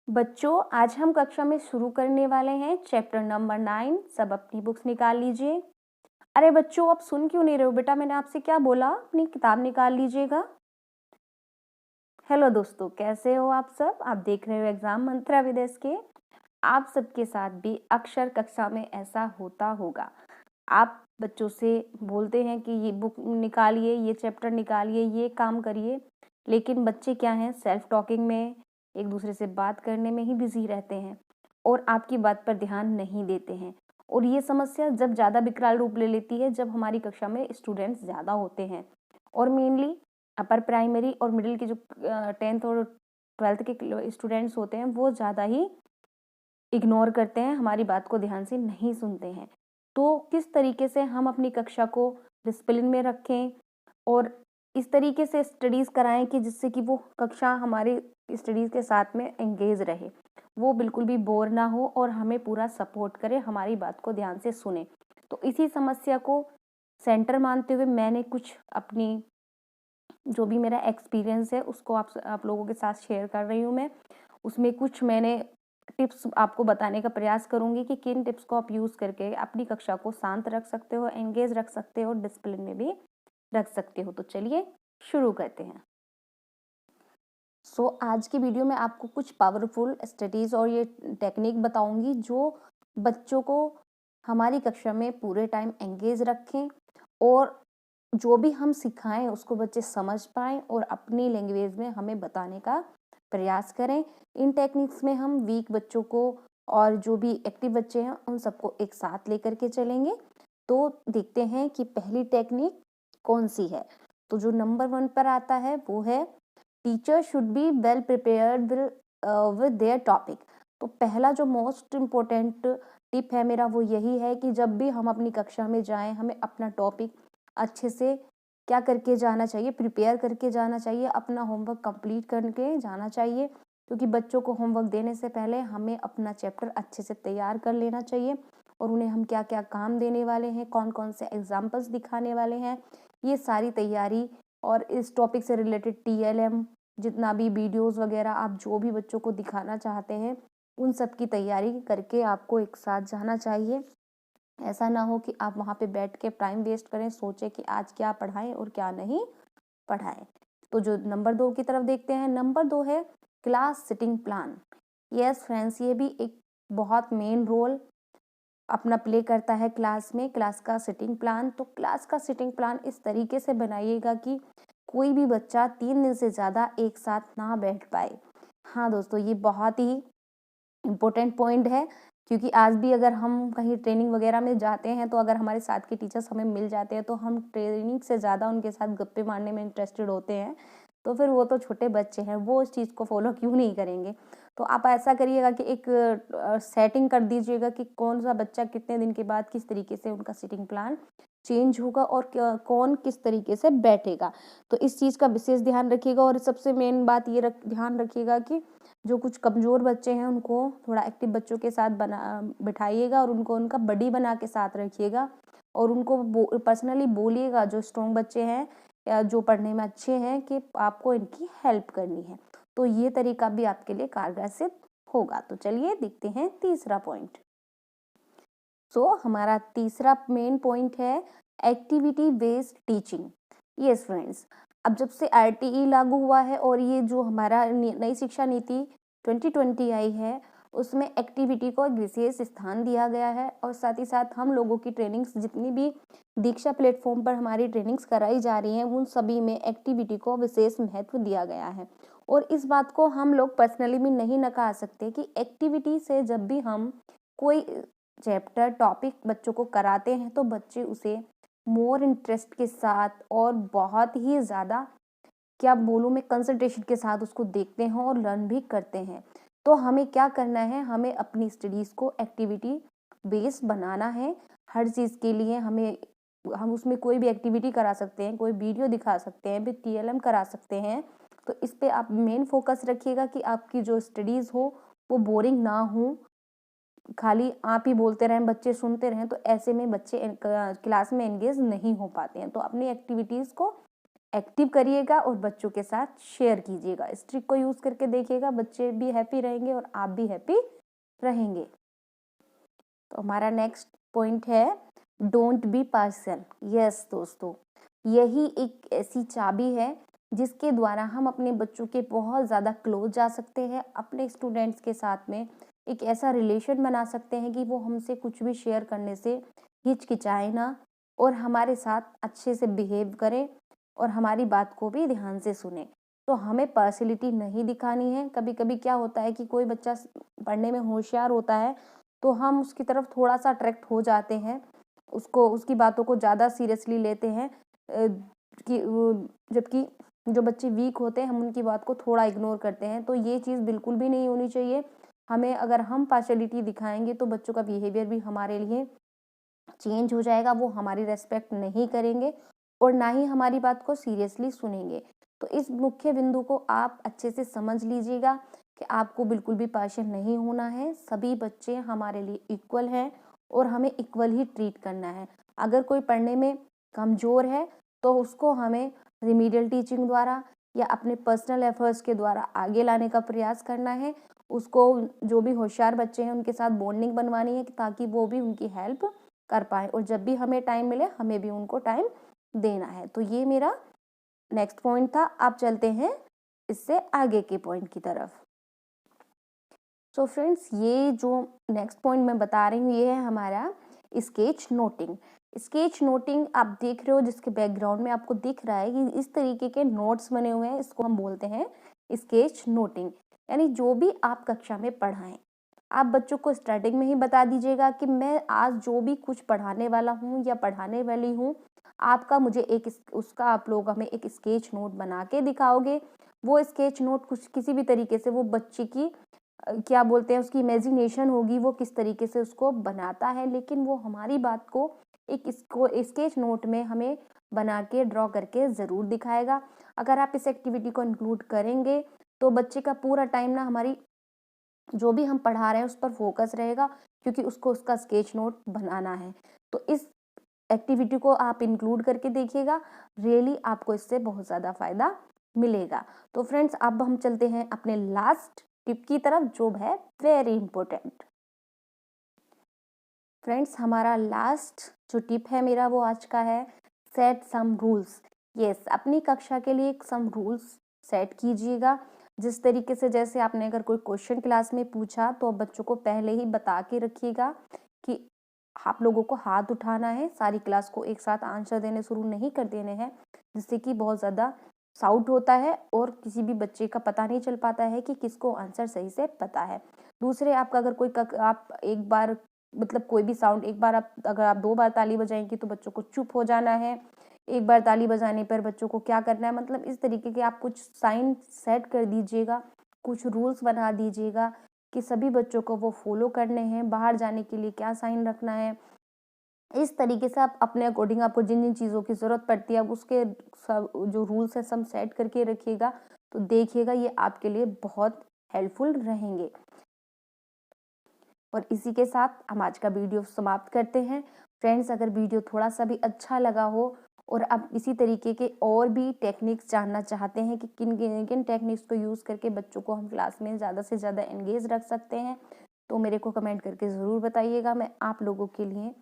बच्चों, आज हम कक्षा में शुरू करने वाले हैं चैप्टर नंबर 9। सब अपनी बुक्स निकाल लीजिए। अरे बच्चों, आप सुन क्यों नहीं रहे हो? बेटा, मैंने आपसे क्या बोला? अपनी किताब निकाल लीजिएगा। हेलो दोस्तों, कैसे हो आप सब? आप देख रहे हो एग्जाम मंत्रा विदेश के। आप सबके साथ भी अक्सर कक्षा में ऐसा होता होगा। आप बच्चों से बोलते हैं कि ये बुक निकालिए, ये चैप्टर निकालिए, ये काम करिए, लेकिन बच्चे क्या हैं, सेल्फ टॉकिंग में, एक दूसरे से बात करने में ही बिजी रहते हैं और आपकी बात पर ध्यान नहीं देते हैं। और ये समस्या जब ज़्यादा विकराल रूप ले लेती है जब हमारी कक्षा में स्टूडेंट्स ज़्यादा होते हैं और मेनली अपर प्राइमरी और मिडिल के जो 10th और 12th के स्टूडेंट्स होते हैं वो ज़्यादा ही इग्नोर करते हैं, हमारी बात को ध्यान से नहीं सुनते हैं। तो किस तरीके से हम अपनी कक्षा को डिसिप्लिन में रखें और इस तरीके से स्टडीज़ कराएं कि जिससे कि वो कक्षा हमारी स्टडीज़ के साथ में एंगेज रहे, वो बिल्कुल भी बोर ना हो और हमें पूरा सपोर्ट करे, हमारी बात को ध्यान से सुने। तो इसी समस्या को सेंटर मानते हुए मैंने कुछ अपनी जो भी मेरा एक्सपीरियंस है उसको आप लोगों के साथ शेयर कर रही हूँ मैं। उसमें कुछ मैंने टिप्स आपको बताने का प्रयास करूँगी कि किन टिप्स को आप यूज़ करके अपनी कक्षा को शांत रख सकते हो, एंगेज रख सकते हो और डिसिप्लिन में भी रख सकते हो। तो चलिए शुरू करते हैं। आज की वीडियो में आपको कुछ पावरफुल स्टडीज़ और ये टेक्निक बताऊंगी जो बच्चों को हमारी कक्षा में पूरे टाइम एंगेज रखें और जो भी हम सिखाएं उसको बच्चे समझ पाएं और अपनी लैंग्वेज में हमें बताने का प्रयास करें। इन टेक्निक्स में हम वीक बच्चों को और जो भी एक्टिव बच्चे हैं उन सबको एक साथ लेकर के चलेंगे। तो देखते हैं कि पहली टेक्निक कौन सी है। तो जो नंबर 1 पर आता है वो है teacher should be well prepared with their topic. तो पहला जो मोस्ट इम्पोर्टेंट टिप है मेरा वो यही है कि जब भी हम अपनी कक्षा में जाएं हमें अपना टॉपिक अच्छे से क्या करके जाना चाहिए, प्रिपेयर करके जाना चाहिए, अपना होमवर्क कंप्लीट करके जाना चाहिए। क्योंकि बच्चों को होमवर्क देने से पहले हमें अपना चैप्टर अच्छे से तैयार कर लेना चाहिए और उन्हें हम क्या क्या काम देने वाले हैं, कौन कौन से एग्जाम्पल्स दिखाने वाले हैं, ये सारी तैयारी और इस टॉपिक से रिलेटेड TLM जितना भी वीडियोस वगैरह आप जो भी बच्चों को दिखाना चाहते हैं उन सब की तैयारी करके आपको एक साथ जाना चाहिए। ऐसा ना हो कि आप वहाँ पे बैठ के टाइम वेस्ट करें, सोचें कि आज क्या पढ़ाएं और क्या नहीं पढ़ाएं। तो जो नंबर 2 की तरफ देखते हैं, नंबर 2 है class sitting plan. Yes friends, ये भी एक बहुत मेन रोल अपना प्ले करता है क्लास में, क्लास का सिटिंग प्लान। तो क्लास का सिटिंग प्लान इस तरीके से बनाइएगा कि कोई भी बच्चा 3 दिन से ज़्यादा एक साथ ना बैठ पाए। हाँ दोस्तों, ये बहुत ही इम्पोर्टेंट पॉइंट है क्योंकि आज भी अगर हम कहीं ट्रेनिंग वगैरह में जाते हैं तो अगर हमारे साथ के टीचर्स हमें मिल जाते हैं तो हम ट्रेनिंग से ज़्यादा उनके साथ गप्पे मारने में इंटरेस्टेड होते हैं। तो फिर वो तो छोटे बच्चे हैं, वो इस चीज़ को फॉलो क्यों नहीं करेंगे। तो आप ऐसा करिएगा कि एक सेटिंग कर दीजिएगा कि कौन सा बच्चा कितने दिन के बाद किस तरीके से उनका सिटिंग प्लान चेंज होगा और कौन किस तरीके से बैठेगा। तो इस चीज़ का विशेष ध्यान रखिएगा और सबसे मेन बात ये ध्यान रखिएगा कि जो कुछ कमज़ोर बच्चे हैं उनको थोड़ा एक्टिव बच्चों के साथ बिठाइएगा और उनको उनका बडी बना के साथ रखिएगा और उनको पर्सनली बोलिएगा जो स्ट्रॉन्ग बच्चे हैं या जो पढ़ने में अच्छे हैं कि आपको इनकी हेल्प करनी है। तो ये तरीका भी आपके लिए कारगर सिद्ध होगा। तो चलिए देखते हैं तीसरा पॉइंट। हमारा तीसरा मेन पॉइंट है activity based teaching. Yes friends, अब जब से RTE लागू हुआ है और ये जो हमारा नई शिक्षा नीति 2020 आई है उसमें एक्टिविटी को एक विशेष स्थान दिया गया है और साथ ही साथ हम लोगों की ट्रेनिंग्स जितनी भी दीक्षा प्लेटफॉर्म पर हमारी ट्रेनिंग्स कराई जा रही हैं उन सभी में एक्टिविटी को विशेष महत्व दिया गया है। और इस बात को हम लोग पर्सनली भी नहीं नकार सकते कि एक्टिविटी से जब भी हम कोई चैप्टर टॉपिक बच्चों को कराते हैं तो बच्चे उसे मोर इंटरेस्ट के साथ और बहुत ही ज़्यादा क्या बोलूँ मैं कंसंट्रेशन के साथ उसको देखते हैं और लर्न भी करते हैं। तो हमें क्या करना है, हमें अपनी स्टडीज़ को एक्टिविटी बेस्ड बनाना है। हर चीज़ के लिए हम उसमें कोई भी एक्टिविटी करा सकते हैं, कोई वीडियो दिखा सकते हैं, फिर TLM करा सकते हैं। तो इस पे आप मेन फोकस रखिएगा कि आपकी जो स्टडीज़ हो वो बोरिंग ना हो, खाली आप ही बोलते रहें, बच्चे सुनते रहें, तो ऐसे में बच्चे क्लास में एंगेज नहीं हो पाते हैं। तो अपनी एक्टिविटीज़ को एक्टिव करिएगा और बच्चों के साथ शेयर कीजिएगा। इस ट्रिक को यूज़ करके देखिएगा, बच्चे भी हैप्पी रहेंगे और आप भी हैप्पी रहेंगे। तो हमारा नेक्स्ट पॉइंट है डोंट बी पार्शियल। यस दोस्तों, यही एक ऐसी चाबी है जिसके द्वारा हम अपने बच्चों के बहुत ज़्यादा क्लोज जा सकते हैं, अपने स्टूडेंट्स के साथ में एक ऐसा रिलेशन बना सकते हैं कि वो हमसे कुछ भी शेयर करने से हिचकिचाए ना और हमारे साथ अच्छे से बिहेव करें और हमारी बात को भी ध्यान से सुने। तो हमें पार्शियलिटी नहीं दिखानी है। कभी कभी क्या होता है कि कोई बच्चा पढ़ने में होशियार होता है तो हम उसकी तरफ थोड़ा सा अट्रैक्ट हो जाते हैं, उसको उसकी बातों को ज़्यादा सीरियसली लेते हैं, जबकि जो बच्चे वीक होते हैं हम उनकी बात को थोड़ा इग्नोर करते हैं। तो ये चीज़ बिल्कुल भी नहीं होनी चाहिए। हमें अगर हम पार्शियलिटी दिखाएंगे तो बच्चों का बिहेवियर भी हमारे लिए चेंज हो जाएगा, वो हमारी रेस्पेक्ट नहीं करेंगे और ना ही हमारी बात को सीरियसली सुनेंगे। तो इस मुख्य बिंदु को आप अच्छे से समझ लीजिएगा कि आपको बिल्कुल भी पार्शियल नहीं होना है। सभी बच्चे हमारे लिए इक्वल हैं और हमें इक्वल ही ट्रीट करना है। अगर कोई पढ़ने में कमज़ोर है तो उसको हमें रिमीडियल टीचिंग द्वारा या अपने पर्सनल एफर्ट्स के द्वारा आगे लाने का प्रयास करना है। उसको जो भी होशियार बच्चे हैं उनके साथ बॉन्डिंग बनवानी है ताकि वो भी उनकी हेल्प कर पाए और जब भी हमें टाइम मिले हमें भी उनको टाइम देना है। तो ये मेरा नेक्स्ट पॉइंट था। आप चलते हैं इससे आगे के पॉइंट की तरफ। सो फ्रेंड्स, ये जो नेक्स्ट पॉइंट मैं बता रही हूँ ये है हमारा स्केच नोटिंग। स्केच नोटिंग आप देख रहे हो जिसके बैकग्राउंड में आपको दिख रहा है कि इस तरीके के नोट्स बने हुए हैं, इसको हम बोलते हैं स्केच नोटिंग। यानी जो भी आप कक्षा में पढ़ाएं आप बच्चों को स्टार्टिंग में ही बता दीजिएगा कि मैं आज जो भी कुछ पढ़ाने वाला हूँ या पढ़ाने वाली हूँ आपका मुझे एक उसका आप लोग हमें एक स्केच नोट बना के दिखाओगे। वो स्केच नोट कुछ किसी भी तरीके से वो बच्चे की क्या बोलते हैं उसकी इमेजिनेशन होगी, वो किस तरीके से उसको बनाता है, लेकिन वो हमारी बात को एक इसको स्केच नोट में हमें बना के ड्रॉ करके ज़रूर दिखाएगा। अगर आप इस एक्टिविटी को इंक्लूड करेंगे तो बच्चे का पूरा टाइम ना हमारी जो भी हम पढ़ा रहे हैं उस पर फोकस रहेगा क्योंकि उसको उसका स्केच नोट बनाना है। तो इस एक्टिविटी को आप इंक्लूड करके देखिएगा, रियली आपको इससे बहुत ज़्यादा फायदा मिलेगा। तो फ्रेंड्स, अब हम चलते हैं अपने लास्ट टिप की तरफ जो है वेरी इंपॉर्टेंट। फ्रेंड्स, हमारा लास्ट जो टिप है मेरा वो आज का है सेट सम रूल्स। यस, अपनी कक्षा के लिए सम रूल्स सेट कीजिएगा। जिस तरीके से जैसे आपने अगर कोई क्वेश्चन क्लास में पूछा तो बच्चों को पहले ही बता के रखिएगा कि आप लोगों को हाथ उठाना है, सारी क्लास को एक साथ आंसर देने शुरू नहीं कर देने हैं, जिससे कि बहुत ज़्यादा साउट होता है और किसी भी बच्चे का पता नहीं चल पाता है कि किसको आंसर सही से पता है। दूसरे, आपका अगर कोई आप एक बार मतलब कोई भी साउंड एक बार आप अगर आप 2 बार ताली बजाएंगी तो बच्चों को चुप हो जाना है। एक बार ताली बजाने पर बच्चों को क्या करना है, मतलब इस तरीके के आप कुछ साइन सेट कर दीजिएगा, कुछ रूल्स बना दीजिएगा कि सभी बच्चों को वो फॉलो करने हैं। बाहर जाने के लिए क्या साइन रखना है, इस तरीके से आप अपने अकॉर्डिंग आपको जिन जिन चीज़ों की ज़रूरत पड़ती है आप उसके सब जो रूल्स है सब सेट करके रखिएगा। तो देखिएगा ये आपके लिए बहुत हेल्पफुल रहेंगे। और इसी के साथ हम आज का वीडियो समाप्त करते हैं। फ्रेंड्स, अगर वीडियो थोड़ा सा भी अच्छा लगा हो और आप इसी तरीके के और भी टेक्निक्स जानना चाहते हैं कि किन किन टेक्निक्स को यूज़ करके बच्चों को हम क्लास में ज़्यादा से ज़्यादा एंगेज रख सकते हैं, तो मेरे को कमेंट करके ज़रूर बताइएगा। मैं आप लोगों के लिए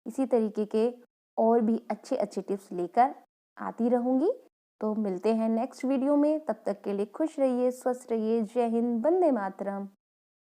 इसी तरीके के और भी अच्छे अच्छे टिप्स लेकर आती रहूँगी। तो मिलते हैं नेक्स्ट वीडियो में, तब तक के लिए खुश रहिए, स्वस्थ रहिए। जय हिंद, वंदे मातरम।